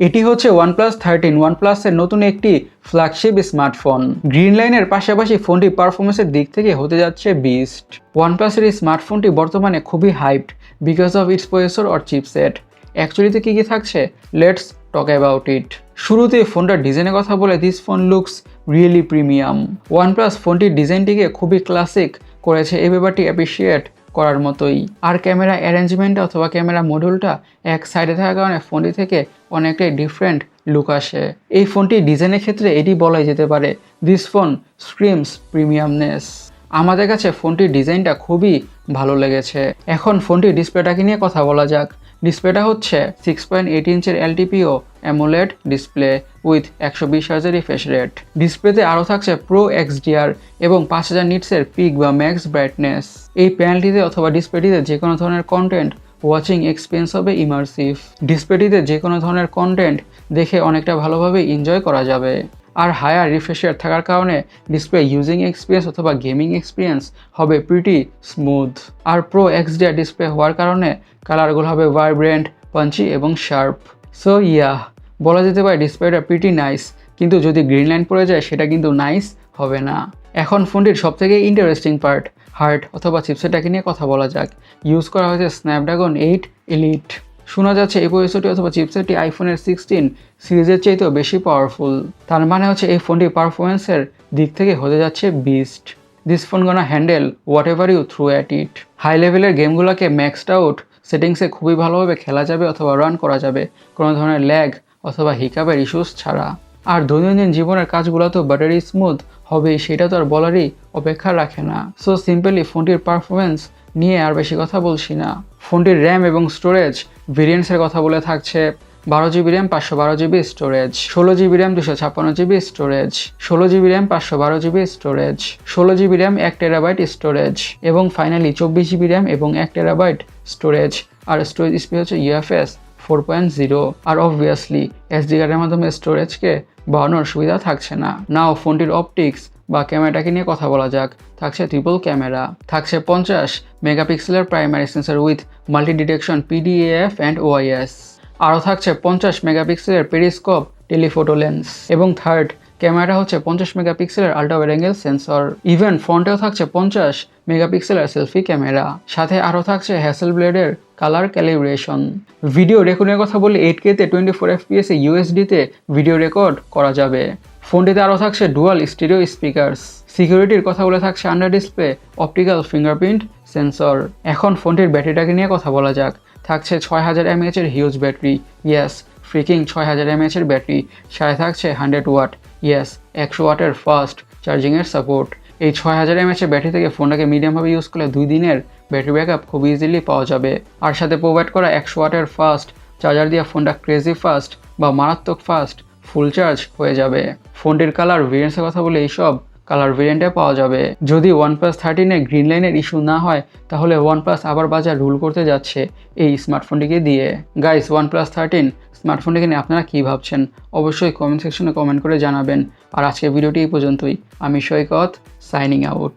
এটি হচ্ছে OnePlus 13 OnePlus-এর নতুন একটি ফ্ল্যাগশিপ স্মার্টফোন। গ্রিন লাইনের পাশাপাশি ফোনটি পারফরমেন্সের দিক থেকে হতে যাচ্ছে বিস্ট। OnePlus-এর এই স্মার্টফোনটি বর্তমানে খুবই hyped because of its processor or chipset. অ্যাকচুয়ালিতে কী থাকছে, লেটস টক অ্যাবাউট ইট। শুরুতে ফোনটার ডিজাইনের কথা বলে this phone looks really premium. OnePlus ফোনটির ডিজাইনটিকে খুবই ক্লাসিক করেছে, এই ব্যাপারটি অ্যাপ্রিসিয়েট করার মতোই। আর ক্যামেরা অ্যারেঞ্জমেন্ট অথবা ক্যামেরা মডিউলটা এক সাইডে থাকার কারণে ফোনটি থেকে অনেকটাই ডিফারেন্ট লুক আসে। এই ফোনটির ডিজাইনের ক্ষেত্রে এটি বলাই যেতে পারে দিস ফোন স্ক্রিমস প্রিমিয়ামনেস। আমাদের কাছে ফোনটির ডিজাইনটা খুবই ভালো লেগেছে। এখন ফোনটির ডিসপ্লেটাকে নিয়ে কথা বলা যাক। ডিসপ্লেটা হচ্ছে 6.8 ইঞ্চের LTPO অ্যামোলেড ডিসপ্লে উইথ 120 হার্জের রিফ্রেশ রেট। ডিসপ্লেতে আরও থাকছে প্রো XDR এবং 5000 নিটসের পিক বা ম্যাক্স ব্রাইটনেস। এই প্যানেলটিতে অথবা ডিসপ্লেটিতে যে কোনো ধরনের কন্টেন্ট ওয়াচিং এক্সপিরিয়েন্স হবে ইমার্সিভ। ডিসপ্লেটিতে যে কোনো ধরনের কন্টেন্ট দেখে অনেকটা ভালোভাবে এনজয় করা যাবে। আর হায়ার রিফ্রেশ রেট থাকার কারণে ডিসপ্লে ইউজিং এক্সপিরিয়েন্স অথবা গেমিং এক্সপিরিয়েন্স হবে প্রিটি স্মুথ। আর প্রো XDR ডিসপ্লে হওয়ার কারণে কালারগুলো হবে ভাইব্রেন্ট, পাঞ্চি এবং শার্প। সো বলা যেতে পারে ডিসপ্লেটা প্রিটি নাইস, কিন্তু যদি গ্রিন লাইন পড়ে যায় সেটা কিন্তু নাইস হবে না। এখন ফোনটির সবথেকে ইন্টারেস্টিং পার্ট হার্ট অথবা চিপসেটটাকে নিয়ে কথা বলা যাক। ইউজ করা হয়েছে স্ন্যাপড্রাগন 8 এলিট। শোনা যাচ্ছে এই প্রসেসরটি অথবা চিপসেটটি আইফোনের 16 সিরিজের চাইতেও বেশি পাওয়ারফুল। তার মানে হচ্ছে এই ফোনটির পারফরমেন্সের দিক থেকে হতে যাচ্ছে beast. This phone gonna handle whatever you throw at it. High লেভেলের গেমগুলোকে ম্যাক্সড আউট সেটিংসে খুবই ভালোভাবে খেলা যাবে অথবা রান করা যাবে কোনো ধরনের ল্যাগ অথবা হিকাপের ইস্যুস ছাড়া। আর দৈনন্দিন জীবনের কাজগুলো তো ব্যাটারি স্মুথ হবেই, সেটা তো আর বলারই অপেক্ষা রাখে না। সো সিম্পলি ফোনটির পারফরমেন্স নিয়ে আর বেশি কথা বলছি না। ফোনটির র্যাম এবং স্টোরেজ ভেরিয়েন্টসের কথা বলে থাকছে 12GB RAM 512GB storage, 16GB RAM 256GB storage, 16GB RAM 512GB storage, 16GB RAM 1TB storage এবং ফাইনালি 24GB র্যাম এবং 1TB স্টোরেজ। আর স্টোরেজ স্পিড হচ্ছে UFS 4.0। আর অবভিয়াসলি SD কার্ডের মাধ্যমে স্টোরেজকে বাড়ানোর সুবিধা থাকছে না। নাও ফোনটির অপটিক্স বা ক্যামেরাটাকে নিয়ে কথা বলা যাক। থাকছে ট্রিপল ক্যামেরা, থাকছে 50 মেগাপিক্সেলের primary sensor with multi detection PDAF and OIS। আরও থাকছে 50 মেগাপিক্সেলের পেরিস্কোপ টেলিফোটো লেন্স এবং থার্ড ক্যামেরা হচ্ছে 50 মেগাপিক্সেলের ultra wide angle sensor. Even ফ্রন্টেও থাকছে 50 মেগাপিক্সেলের সেলফি ক্যামেরা। সাথে আরও থাকছে হ্যাসেল ব্লেডের কালার ক্যালিব্রেশন। ভিডিও রেকর্ডের কথা বললে 8K-তে 24 FPS USD-তে ভিডিও রেকর্ড করা যাবে। ফোনটিতে আরও থাকছে ডুয়াল স্টিরিও স্পিকার্স। সিকিউরিটির কথা বলে থাকছে under display optical fingerprint sensor. এখন ফোনটির ব্যাটারিটাকে নিয়ে কথা বলা যাক। থাকছে 6000 mAh এর huge battery, yes freaking 6000 mAh এর ব্যাটারি। সাথে থাকছে 100 ওয়াট, ইয়েস 100 ওয়াটের ফাস্ট চার্জিংয়ের সাপোর্ট। এই 6000 mAh এর ব্যাটারি থেকে ফোনটাকে মিডিয়ামভাবে ইউজ করলে 2 দিনের ব্যাটারি ব্যাকআপ খুব ইজিলি পাওয়া যাবে। আর সাথে প্রোভাইড করা 100 ওয়াটের ফাস্ট চার্জার দিয়ে ফোনটা ক্রেজি ফাস্ট বা মারাত্মক ফাস্ট ফুল চার্জ হয়ে যাবে। ফোনটির কালার ভেরিয়েন্টসের কথা বলে এইসব কালার ভেরিয়েন্টে পাওয়া যাবে। যদি OnePlus 13-এ গ্রিন লাইনের ইস্যু না হয় তাহলে OnePlus আবার বাজার রুল করতে যাচ্ছে এই স্মার্টফোনটিকে দিয়ে। গাইস, OnePlus 13 স্মার্টফোনটিকে নিয়ে আপনারা কী ভাবছেন অবশ্যই কমেন্ট সেকশনে কমেন্ট করে জানাবেন। আর আজকের ভিডিওটি এই পর্যন্তই। আমি সৈকত, সাইনিং আউট।